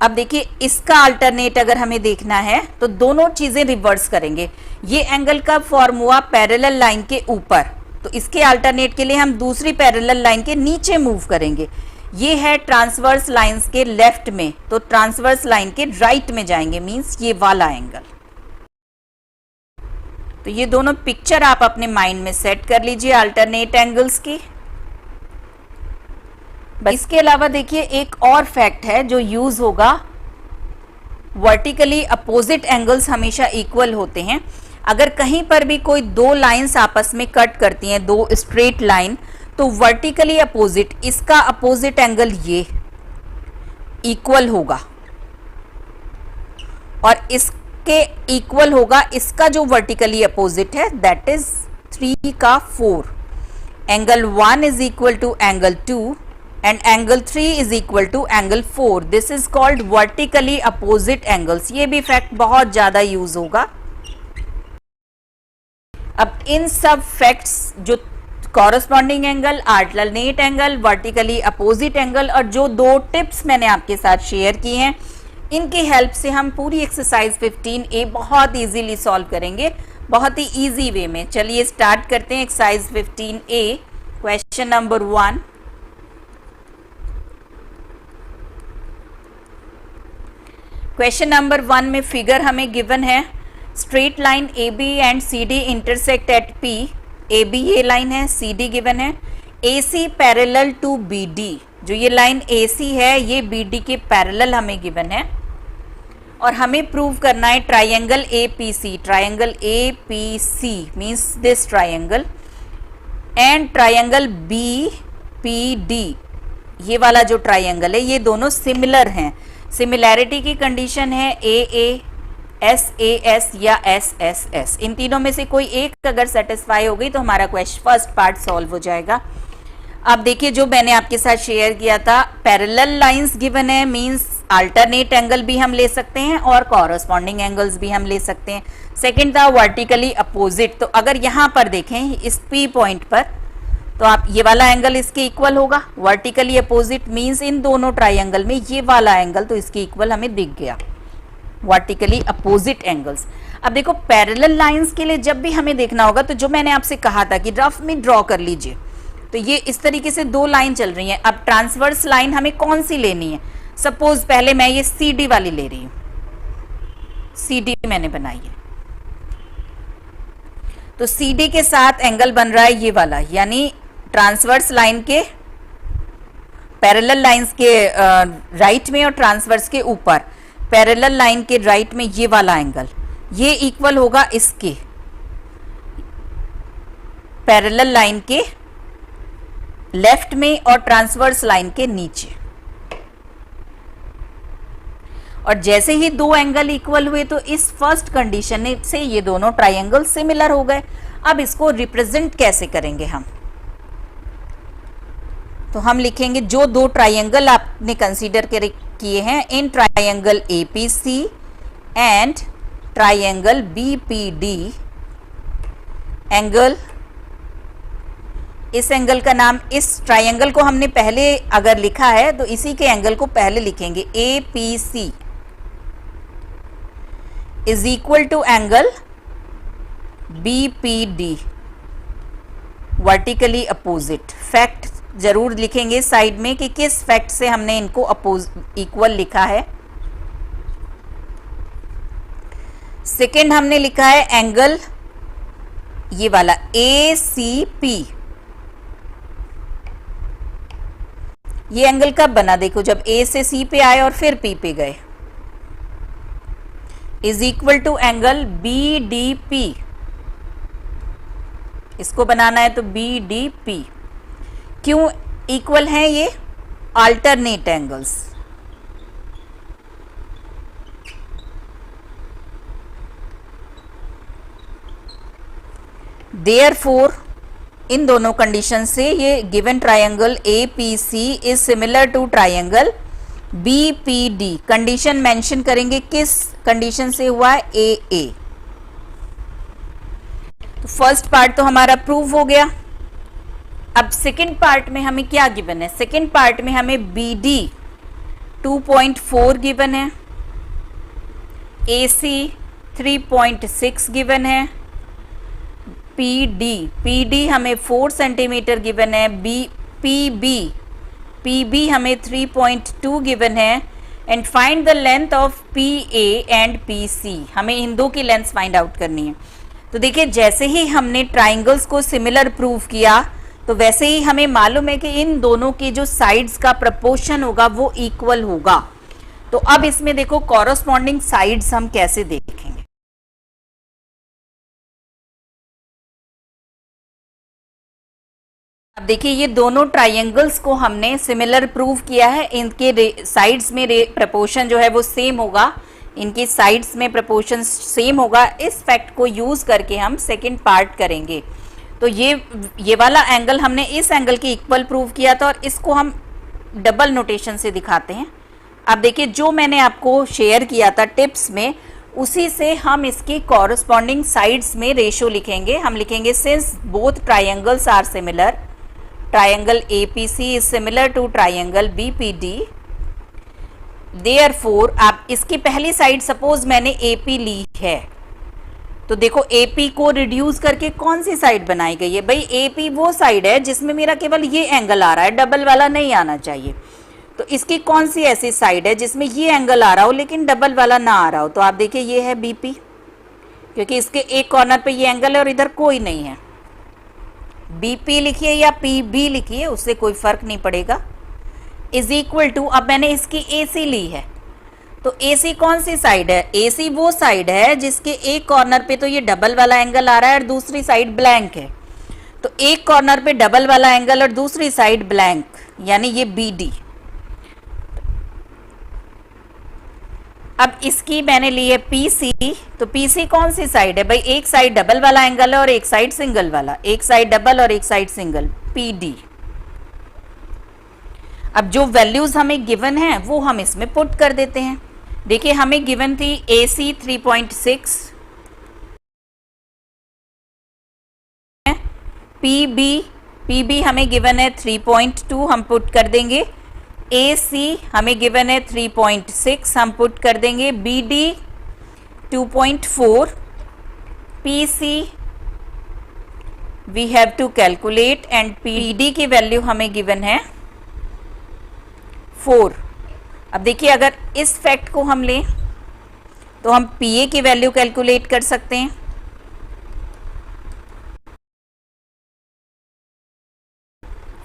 अब देखिए इसका अल्टरनेट अगर हमें देखना है तो दोनों चीजें रिवर्स करेंगे। ये एंगल कब फॉर्म हुआ? पैरेलल लाइन के ऊपर। तो इसके अल्टरनेट के लिए हम दूसरी पैरेलल लाइन के नीचे मूव करेंगे। ये है ट्रांसवर्स लाइंस के लेफ्ट में, तो ट्रांसवर्स लाइन के राइट में जाएंगे, मींस ये वाला एंगल। तो ये दोनों पिक्चर आप अपने माइंड में सेट कर लीजिए अल्टरनेट एंगल्स की। इसके अलावा देखिए एक और फैक्ट है जो यूज होगा, वर्टिकली अपोजिट एंगल्स हमेशा इक्वल होते हैं। अगर कहीं पर भी कोई दो लाइंस आपस में कट करती हैं, दो स्ट्रेट लाइन, तो वर्टिकली अपोजिट, इसका अपोजिट एंगल ये इक्वल होगा और इसके इक्वल होगा इसका जो वर्टिकली अपोजिट है, दैट इज 3 का 4। Angle 1 is equal to angle 2 and angle 3 is equal to angle 4. This is called vertically opposite angles. ये भी फैक्ट बहुत ज्यादा यूज होगा। अब इन सब फैक्ट्स जो corresponding angle, alternate angle, vertically opposite angle और जो दो टिप्स मैंने आपके साथ शेयर की हैं, इनकी हेल्प से हम पूरी एक्सरसाइज 15A बहुत इजीली सॉल्व करेंगे, बहुत ही इजी वे में। चलिए स्टार्ट करते हैं exercise 15A। Question number 1, question number 1 में फिगर हमें गिवन है, straight line AB and CD intersect at P। AB ये लाइन है, CD गिवन है। AC पैरेलल टू BD, जो ये लाइन AC है ये BD के पैरेलल हमें गिवन है और हमें प्रूव करना है triangle APC। Triangle APC means this triangle and triangle BPD, ये वाला जो ट्राइंगल है ये दोनों सिमिलर हैं। सिमिलैरिटी की कंडीशन है AA, SAS या SSS। इन तीनों में से कोई एक अगर सेटिस्फाई हो गई तो हमारा क्वेश्चन फर्स्ट पार्ट सॉल्व हो जाएगा। अब देखिए जो मैंने आपके साथ शेयर किया था, पैरेलल लाइंस गिवन है मींस अल्टरनेट एंगल भी हम ले सकते हैं और कॉरस्पॉन्डिंग एंगल्स भी हम ले सकते हैं। सेकंड था वर्टिकली अपोजिट, तो अगर यहां पर देखें इस P पॉइंट पर, तो आप ये वाला एंगल इसके इक्वल होगा। वर्टिकली अपोजिट मींस इन दोनों ट्राइंगल में ये वाला एंगल तो इसके इक्वल हमें दिख गया, वर्टिकली अपोजिट एंगल्स। अब देखो पैरेलल लाइंस के लिए जब भी हमें देखना होगा तो जो मैंने आपसे कहा था कि रफ में ड्रॉ कर लीजिए, तो ये इस तरीके से दो लाइन चल रही हैं। अब ट्रांसवर्स लाइन हमें कौन सी लेनी है? सपोज पहले मैं ये CD वाली ले रही हूं, CD मैंने बनाई है, तो CD के साथ एंगल बन रहा है ये वाला, यानी ट्रांसवर्स लाइन के, पैरेलल लाइंस के राइट में और ट्रांसवर्स के ऊपर, पैरेलल लाइन के राइट में ये वाला एंगल, ये इक्वल होगा इसके पैरेलल लाइन के लेफ्ट में और ट्रांसवर्स लाइन के नीचे। और जैसे ही दो एंगल इक्वल हुए तो इस फर्स्ट कंडीशन से ये दोनों ट्राइंगल सिमिलर हो गए। अब इसको रिप्रेजेंट कैसे करेंगे हम? तो हम लिखेंगे जो दो ट्राइंगल आपने कंसीडर किए हैं, in triangle APC and triangle BPD, angle, इस एंगल का नाम, इस ट्राइंगल को हमने पहले अगर लिखा है तो इसी के एंगल को पहले लिखेंगे, APC is equal to angle BPD, vertically opposite. Fact जरूर लिखेंगे साइड में कि किस फैक्ट से हमने इनको इक्वल लिखा है। सेकेंड हमने लिखा है एंगल ये वाला ACP। ये एंगल कब बना? देखो जब A से C पे आए और फिर P पे गए, is equal to angle BDP। इसको बनाना है तो BDP। क्यों इक्वल हैं ये? Alternate angles. देयरफॉर इन दोनों कंडीशन से ये given triangle APC is similar to triangle BPD। Condition mention करेंगे, किस कंडीशन से हुआ है? AA। तो फर्स्ट पार्ट तो हमारा प्रूव हो गया। अब सेकंड पार्ट में हमें क्या गिवन है? सेकंड पार्ट में हमें BD 2.4 गिवन है, AC 3.6 गिवन है, PD हमें 4 सेंटीमीटर गिवन है, PB हमें 3.2 गिवन है and find the length of PA and PC। हमें इन दो की लेंथ फाइंड आउट करनी है। तो देखिए जैसे ही हमने ट्राइंगल्स को सिमिलर प्रूव किया तो वैसे ही हमें मालूम है कि इन दोनों की जो साइड्स का प्रपोर्शन होगा वो इक्वल होगा। तो अब इसमें देखो कॉरस्पॉन्डिंग साइड्स हम कैसे देखेंगे। अब देखिए ये दोनों ट्राइंगल्स को हमने सिमिलर प्रूव किया है, इनके साइड्स में प्रपोर्शन जो है वो सेम होगा, इनकी साइड्स में प्रपोर्शन सेम होगा। इस फैक्ट को यूज करके हम सेकंड पार्ट करेंगे। तो ये वाला एंगल हमने इस एंगल के इक्वल प्रूव किया था और इसको हम डबल नोटेशन से दिखाते हैं। अब देखिए जो मैंने आपको शेयर किया था टिप्स में, उसी से हम इसकी कॉरस्पॉन्डिंग साइड्स में रेशो लिखेंगे। हम लिखेंगे since both triangles are similar, triangle APC is similar to triangle BPD, therefore आप इसकी पहली साइड सपोज मैंने एपी ली है, तो देखो एपी को रिड्यूस करके कौन सी साइड बनाई गई है, भाई एपी वो साइड है जिसमें मेरा केवल ये एंगल आ रहा है, डबल वाला नहीं आना चाहिए। तो इसकी कौन सी ऐसी साइड है जिसमें ये एंगल आ रहा हो लेकिन डबल वाला ना आ रहा हो, तो आप देखिए ये है बीपी, क्योंकि इसके एक कॉर्नर पे ये एंगल है और इधर कोई नहीं है। बीपी लिखिए या पीबी लिखिए, उससे कोई फर्क नहीं पड़ेगा। इज इक्वल टू, अब मैंने इसकी एसी ली है, तो AC कौन सी साइड है, AC वो साइड है जिसके एक कॉर्नर पे तो ये डबल वाला एंगल आ रहा है और दूसरी साइड ब्लैंक है। तो एक कॉर्नर पे डबल वाला एंगल और दूसरी साइड ब्लैंक, यानी ये BD। अब इसकी मैंने ली है PC, तो PC कौन सी साइड है, भाई एक साइड डबल वाला एंगल है और एक साइड सिंगल वाला, एक साइड डबल और एक साइड सिंगल, PD। अब जो वैल्यूज हमें गिवन है वो हम इसमें पुट कर देते हैं। देखिए हमें गिवन थी AC 3.6, PB हमें गिवन है 3.2, हम पुट कर देंगे। AC हमें गिवन है 3.6, हम पुट कर देंगे। BD 2.4, PC we have to calculate and PD की वैल्यू हमें गिवन है 4। अब देखिए अगर इस फैक्ट को हम लें तो हम PA की वैल्यू कैलकुलेट कर सकते हैं।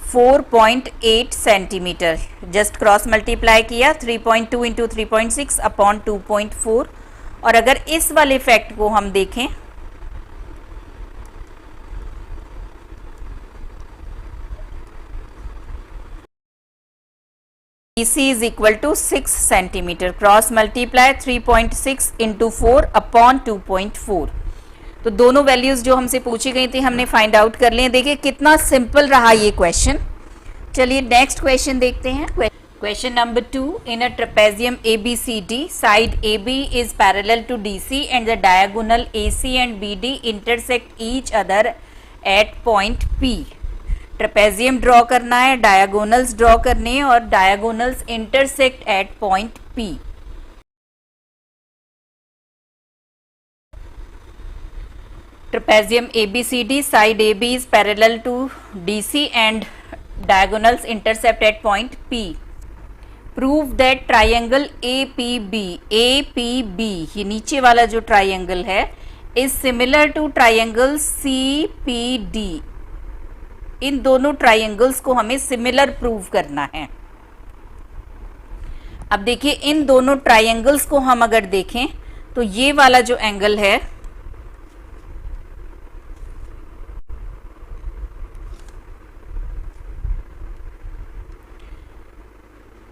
Four 4.8 centimetre, just cross multiply किया 3.2 इंटू 3.6 अपॉन 2.4। और अगर इस वाले फैक्ट को हम देखें BC is equal to 6 centimetre, cross multiply 3.6 into 4 upon 2.4। तो दोनों वैल्यूज जो हमसे पूछी गई थी हमने फाइंड आउट कर लिए। देखिए कितना सिंपल रहा ये क्वेश्चन। चलिए नेक्स्ट क्वेश्चन देखते हैं। Question number 2, in a trapezium ABCD, side AB is parallel to DC and the diagonal AC and BD intersect each other at point P। Trapezium draw करना है, डायगोनल्स ड्रॉ करने हैं और diagonals intersect at point P। Trapezium ABCD, side AB is parallel to DC and diagonals intercept at point P। Prove that triangle APB, ये नीचे वाला जो triangle है, is similar to triangle CPD। इन दोनों triangles को हमें सिमिलर प्रूव करना है। अब देखिए इन दोनों ट्राइंगल्स को हम अगर देखें तो ये वाला जो एंगल है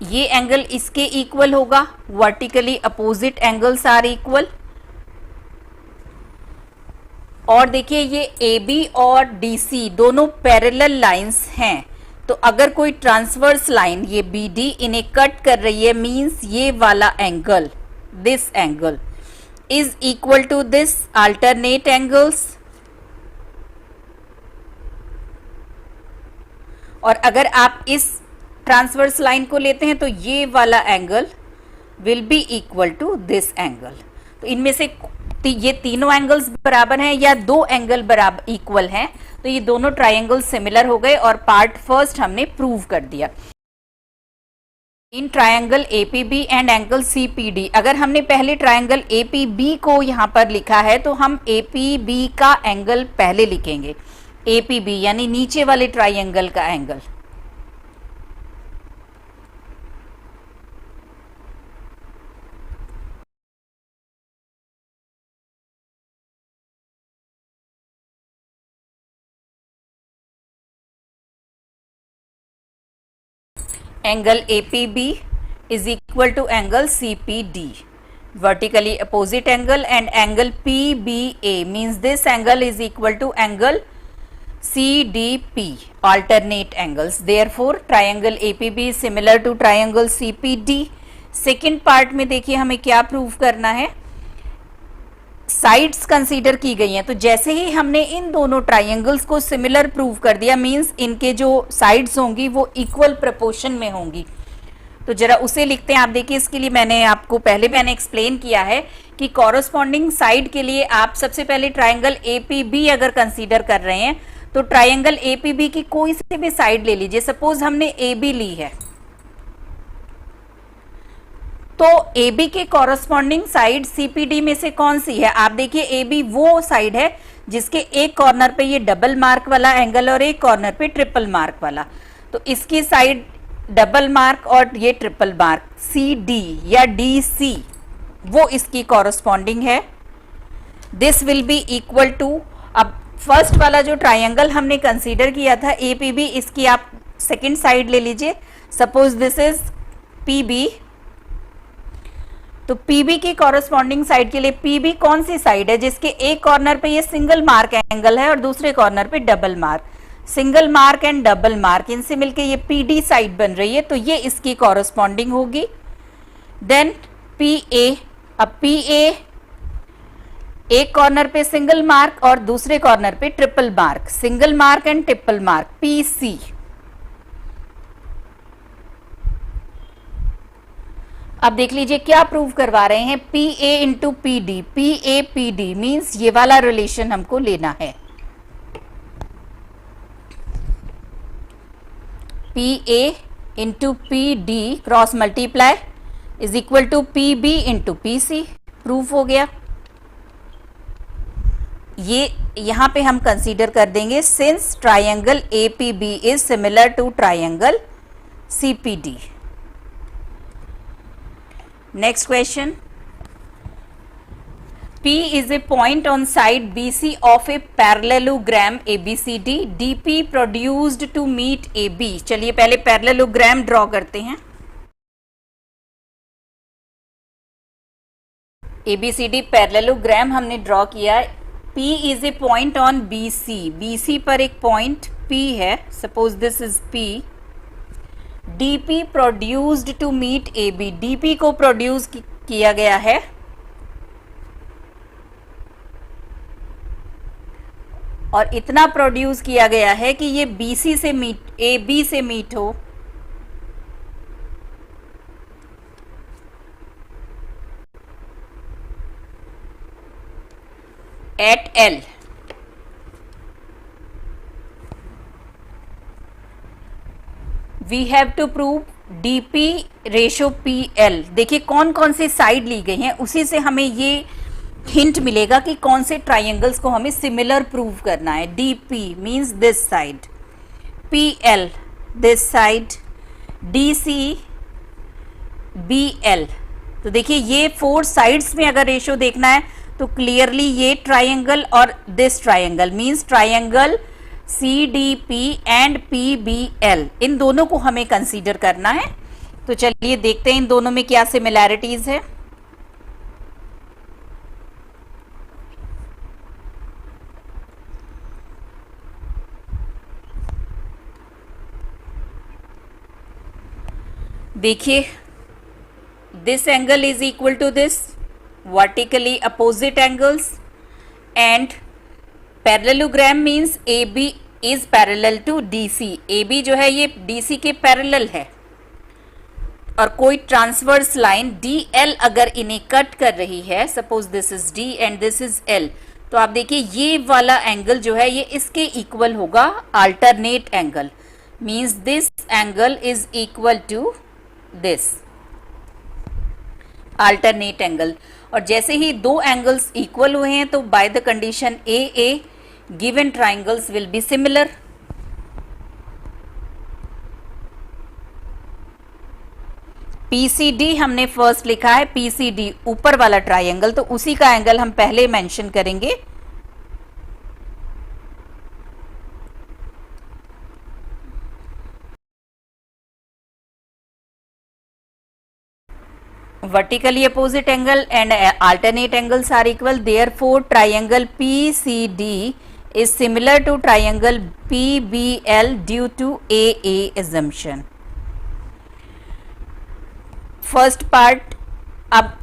ये एंगल इसके इक्वल होगा, vertically opposite angles are equal. और देखिए ये AB और DC दोनों पैरेलल लाइंस हैं, तो अगर कोई ट्रांसवर्स लाइन ये BD इन्हें कट कर रही है, मींस ये वाला angle, this angle is equal to this alternate angles. और अगर आप इस ट्रांसवर्स लाइन को लेते हैं तो ये वाला angle will be equal to this angle. तो इनमें से ये तीनों एंगल्स बराबर हैं या दो एंगल बराबर इक्वल हैं, तो ये दोनों ट्राइंगल सिमिलर हो गए और पार्ट फर्स्ट हमने प्रूव कर दिया। In triangle APB and angle CPD. अगर हमने पहले ट्रायंगल एपीबी को यहाँ पर लिखा है तो हम एपीबी का एंगल पहले लिखेंगे, एपीबी यानी नीचे वाले ट्रायंगल का angle. Angle APB is equal to angle CPD, vertically opposite angle, and angle PBA means this angle is equal to angle CDP, alternate angles. Therefore, triangle APB is similar to triangle CPD. Second part में देखिए हमें क्या prove करना है, sides consider की गई हैं। तो जैसे ही हमने इन दोनों ट्राइंगल्स को सिमिलर प्रूव कर दिया, मींस इनके जो साइड्स होंगी वो इक्वल प्रोपोर्शन में होंगी। तो जरा उसे लिखते हैं। आप देखिए, इसके लिए मैंने एक्सप्लेन किया है कि कॉरस्पॉन्डिंग साइड के लिए आप सबसे पहले ट्राइंगल एपीबी अगर कंसीडर कर रहे हैं तो ट्राइंगल एपीबी की कोई सी भी साइड ले लीजिए। सपोज हमने एबी ली है तो AB के कॉरस्पॉन्डिंग साइड CPD में से कौन सी है? आप देखिए, AB वो साइड है जिसके एक कॉर्नर पे ये डबल मार्क वाला एंगल और एक कॉर्नर पे ट्रिपल मार्क वाला। तो इसकी साइड डबल मार्क और ये ट्रिपल मार्क CD या DC वो इसकी कॉरस्पॉन्डिंग है। This will be equal to, अब फर्स्ट वाला जो ट्राइंगल हमने कंसीडर किया था APB, इसकी आप सेकेंड साइड ले लीजिए। सपोज दिस इज PB, तो PB की कॉरस्पॉन्डिंग साइड के लिए PB कौन सी साइड है जिसके एक कॉर्नर पे ये सिंगल मार्क एंगल है और दूसरे कॉर्नर पे double mark, single mark and double mark, इनसे मिलके ये PD साइड बन रही है, तो ये इसकी कॉरस्पॉन्डिंग होगी। देन PA, अब PA एक कॉर्नर पे सिंगल मार्क और दूसरे कॉर्नर पे triple mark, single mark and triple mark PC। अब देख लीजिए क्या प्रूव करवा रहे हैं, PA into PD, PA PD means ये वाला रिलेशन हमको लेना है। PA into PD cross multiply is equal to PB into PC, proof हो गया। ये यहां पे हम कंसीडर कर देंगे since triangle APB is similar to triangle CPD। Next question. P is a point on side BC of a parallelogram ABCD. DP produced to meet AB. चलिए पहले पैरेललोग्राम ड्रॉ करते हैं। ABCD पैरेललोग्राम हमने draw किया। P is a point on BC. BC पर एक point P है। Suppose this is P. DP produced to meet AB, DP को प्रोड्यूस किया गया है और इतना प्रोड्यूस किया गया है कि ये BC से मीट, AB से मीट हो। At L, we have to prove DP ratio PL। देखिए कौन कौन सी साइड ली गई हैं, उसी से हमें ये हिंट मिलेगा कि कौन से ट्राइंगल्स को हमें सिमिलर प्रूव करना है। DP means this side, PL this side, DC BL। तो देखिए ये फोर साइड्स में अगर रेशो देखना है तो क्लियरली ये ट्राइंगल और this triangle means triangle CDP and PBL, इन दोनों को हमें कंसीडर करना है। तो चलिए देखते हैं इन दोनों में क्या सिमिलैरिटीज है। देखिए this angle is equal to this, vertically opposite angles, and parallelogram means AB is parallel to DC। AB जो है ये DC के पैरेलल है और कोई ट्रांसवर्स लाइन DL अगर इन्हें कट कर रही है, suppose this is D and this is L, तो आप देखिए ये वाला एंगल जो है ये इसके इक्वल होगा, alternate angle means this angle is equal to this alternate angle. और जैसे ही दो एंगल्स इक्वल हुए हैं तो by the condition A A given triangles will be similar. PCD हमने फर्स्ट लिखा है, पीसीडी ऊपर वाला ट्राइंगल, तो उसी का एंगल हम पहले मेंशन करेंगे। vertically opposite angle and alternate angles are equal, therefore triangle PCD is similar to triangle PBL due to AA assumption. First part, अब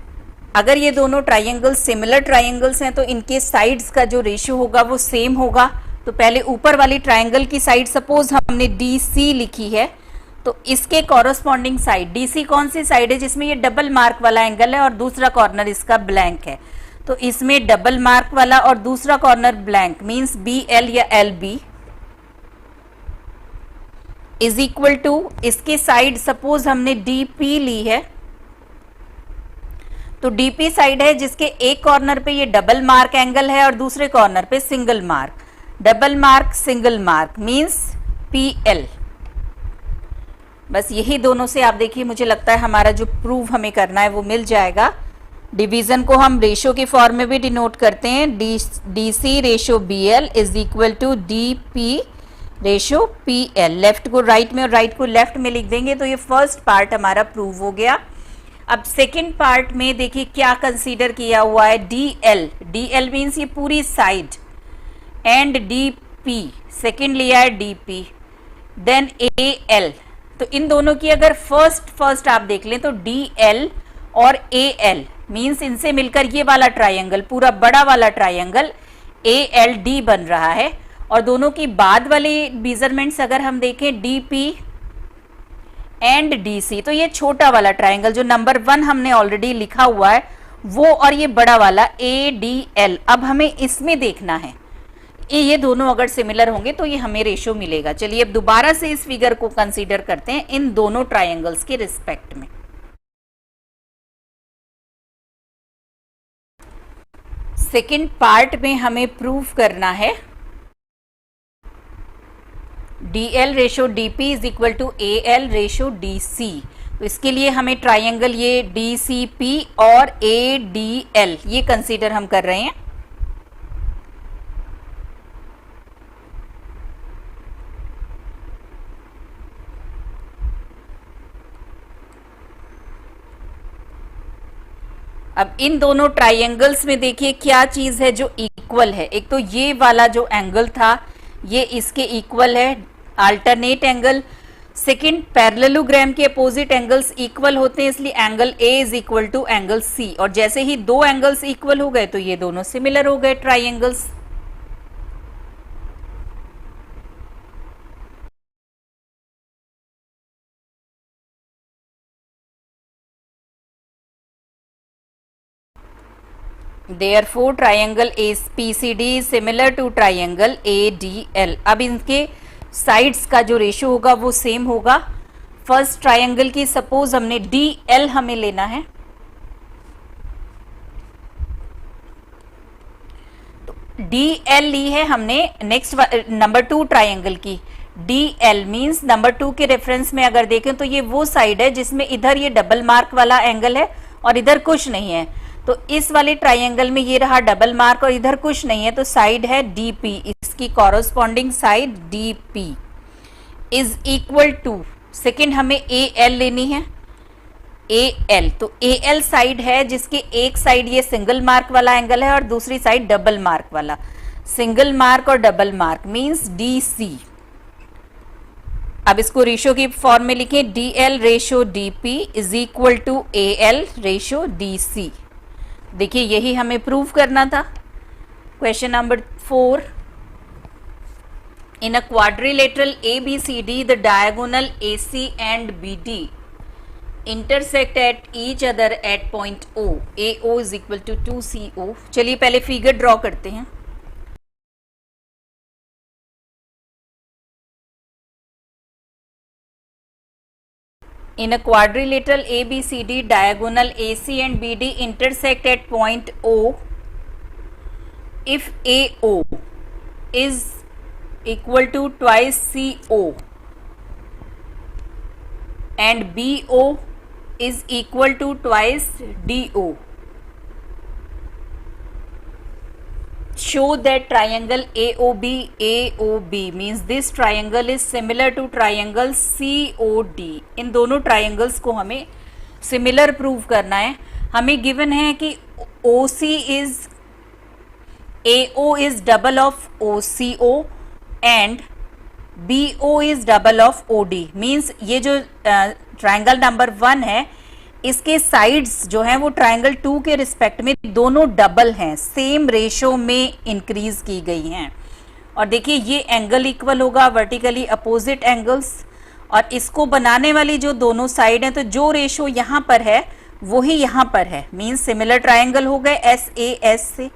अगर ये दोनों ट्राइंगल्स सिमिलर ट्राइंगल्स हैं तो इनके साइड्स का जो रेशियो होगा वो सेम होगा। तो पहले ऊपर वाली ट्राइंगल की साइड सपोज हमने DC लिखी है, तो इसके कॉरस्पॉन्डिंग साइड DC कौन सी साइड है जिसमें ये डबल मार्क वाला एंगल है और दूसरा कॉर्नर इसका ब्लैंक है, तो इसमें डबल मार्क वाला और दूसरा कॉर्नर ब्लैंक मींस BL या LB इज इक्वल टू, इसके साइड सपोज हमने DP ली है, तो DP साइड है जिसके एक कॉर्नर पे ये डबल मार्क एंगल है और दूसरे कॉर्नर पे single mark, double mark single mark means PL। बस यही दोनों से आप देखिए, मुझे लगता है हमारा जो प्रूव हमें करना है वो मिल जाएगा। डिवीजन को हम रेशियो के फॉर्म में भी डिनोट करते हैं, DC ratio BL is equal to DP ratio PL। Left को राइट में और राइट को लेफ्ट में लिख देंगे तो ये फर्स्ट पार्ट हमारा प्रूव हो गया। अब सेकंड पार्ट में देखिए क्या कंसीडर किया हुआ है, DL मीन्स ये पूरी साइड एंड DP, सेकंड लिया है DP, देन AL। तो इन दोनों की अगर फर्स्ट आप देख लें तो DL और AL मीन्स इनसे मिलकर ये वाला ट्राइंगल, पूरा बड़ा वाला ट्राइंगल ALD बन रहा है। और दोनों की बाद वाले मेजरमेंट्स अगर हम देखें DP एंड DC, तो ये छोटा वाला ट्राइंगल जो नंबर 1 हमने ऑलरेडी लिखा हुआ है वो, और ये बड़ा वाला ADL। अब हमें इसमें देखना है ये दोनों अगर सिमिलर होंगे तो ये हमें रेशियो मिलेगा। चलिए अब दोबारा से इस फिगर को कंसीडर करते हैं इन दोनों ट्राइंगल्स के रिस्पेक्ट में। सेकंड पार्ट में हमें प्रूव करना है DL ratio DP is equal to AL ratio DC। तो इसके लिए हमें ट्राइंगल ये DCP और ADL ये कंसीडर हम कर रहे हैं। अब इन दोनों ट्राइंगल्स में देखिए क्या चीज है जो इक्वल है। एक तो ये वाला जो एंगल था ये इसके इक्वल है, अल्टरनेट एंगल। सेकंड, पैरेललोग्राम के अपोजिट एंगल्स इक्वल होते हैं, इसलिए angle A is equal to angle C। और जैसे ही दो एंगल्स इक्वल हो गए तो ये दोनों सिमिलर हो गए triangles. Therefore triangle PCD is similar to triangle ADL। अब इनके साइड्स का जो रेशियो होगा वो सेम होगा। फर्स्ट ट्राइंगल की सपोज हमने DL हमें लेना है, तो DL ली है हमने। नेक्स्ट नंबर 2 ट्राइंगल की DL मींस नंबर 2 के रेफरेंस में अगर देखें तो ये वो साइड है जिसमें इधर ये डबल मार्क वाला एंगल है और इधर कुछ नहीं है। तो इस वाले ट्राइंगल में ये रहा डबल मार्क और इधर कुछ नहीं है, तो साइड है DP, इसकी corresponding side DP is equal to, second हमें AL लेनी है, AL। तो AL साइड है जिसके एक साइड ये सिंगल मार्क वाला एंगल है और दूसरी साइड डबल मार्क वाला। सिंगल मार्क और डबल मार्क मींस DC। अब इसको रेशियो की फॉर्म में लिखें, DL ratio DP is equal to AL ratio DC। देखिए यही हमें प्रूव करना था। Question number 4, in a quadrilateral ABCD the diagonal AC and BD intersect at each other at point O, AO is equal to 2CO। चलिए पहले figure draw करते हैं। In a quadrilateral ABCD, diagonal AC and BD intersect at point O. If AO is equal to twice CO and BO is equal to twice DO, show that triangle AOB means this triangle is similar to triangle COD. इन दोनों triangles को हमें similar prove करना है. हमें given है कि OC is AO is double of OCO and BO is double of OD. Means ये जो ट्राइंगल नंबर 1 है इसके साइड्स जो हैं वो ट्राइंगल 2 के रिस्पेक्ट में दोनों डबल हैं, सेम रेशो में इंक्रीज की गई हैं. और देखिए ये एंगल इक्वल होगा वर्टिकली अपोजिट एंगल्स, और इसको बनाने वाली जो दोनों साइड हैं तो जो रेशो यहाँ पर है वही यहाँ पर है. मीन्स सिमिलर ट्राइंगल हो गए SAS से.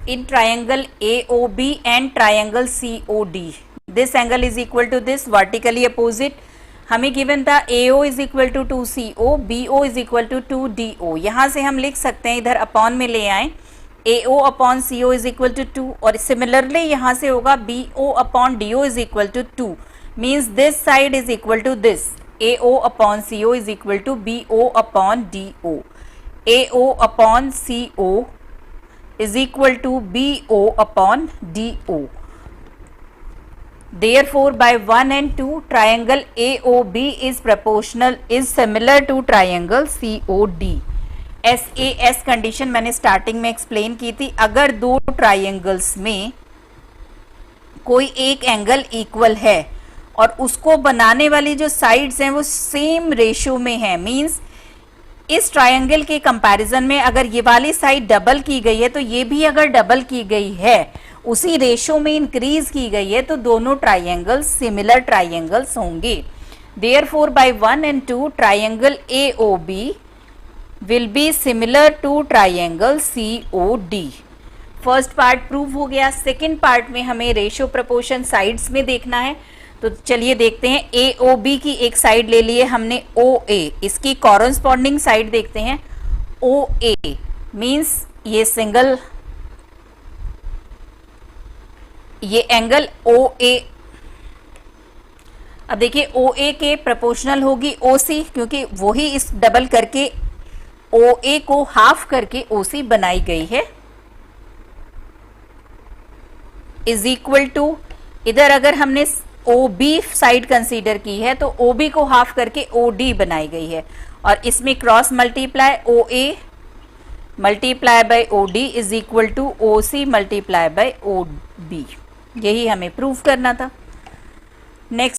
In triangle AOB and triangle COD, this angle is equal to this vertically opposite. हमें given था AO is equal to 2CO, BO is equal to 2DO. यहाँ से हम लिख सकते हैं, इधर अपॉन में ले आए, AO upon CO is equal to 2, और सिमिलरली यहाँ से होगा BO upon DO is equal to 2. Means this side is equal to this. AO upon CO is equal to BO upon DO. AO upon CO is equal to BO upon DO. Therefore, by 1 and 2, triangle AOB is similar to triangle COD. SAS condition मैंने starting में explain की थी. अगर दो triangles में कोई एक angle equal है और उसको बनाने वाली जो साइड्स हैं वो सेम रेशो में है, मींस इस ट्रायंगल के कंपैरिजन में अगर ये वाली साइड डबल की गई है तो ये भी अगर डबल की गई है, उसी रेशो में इंक्रीज की गई है, तो दोनों ट्रायंगल्स सिमिलर ट्रायंगल्स होंगे. Therefore by 1 and 2 triangle AOB will be similar to triangle COD. First part prove हो गया. सेकेंड पार्ट में हमें रेशो प्रोपोर्शन साइड्स में देखना है. तो चलिए देखते हैं. AOB की एक साइड ले लिए हमने OA, इसकी कॉरेस्पॉन्डिंग साइड देखते हैं OA. मींस ये सिंगल, ये एंगल OA. अब देखिए OA के प्रोपोर्शनल होगी OC, क्योंकि वही इस डबल करके OA को हाफ करके OC बनाई गई है. इज इक्वल टू, इधर अगर हमने OB साइड कंसीडर की है तो OB को हाफ करके OD बनाई गई है, और इसमें cross multiply OA multiply by OD is equal to OC multiply by OB. यही हमें प्रूव करना था. नेक्स्ट